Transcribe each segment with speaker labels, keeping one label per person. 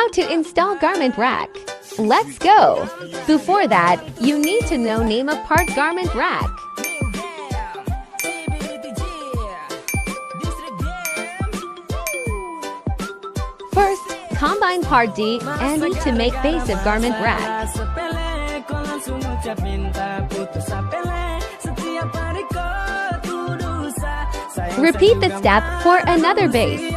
Speaker 1: How to install garment rack. Let's go! Before that, you need to know name of part garment rack. First, combine part D and need to make base of garment rack. Repeat the step for another base.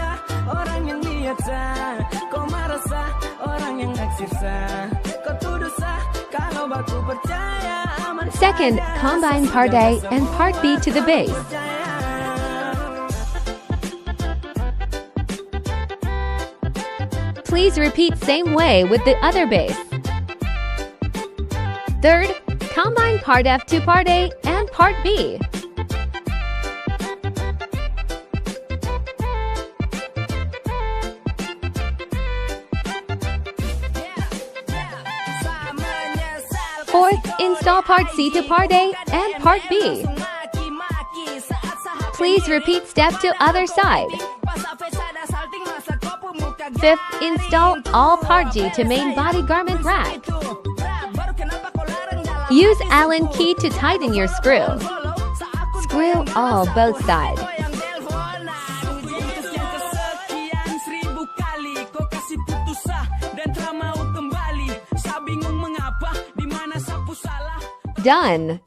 Speaker 1: Second, combine part A and part B to the base. Please repeat same way with the other base. Third, combine part F to part A and part B. Fourth, install part C to part A and part B. Please repeat step to other side. Fifth, install all part G to main body garment rack. Use Allen key to tighten your screw. Screw all both sides. Done!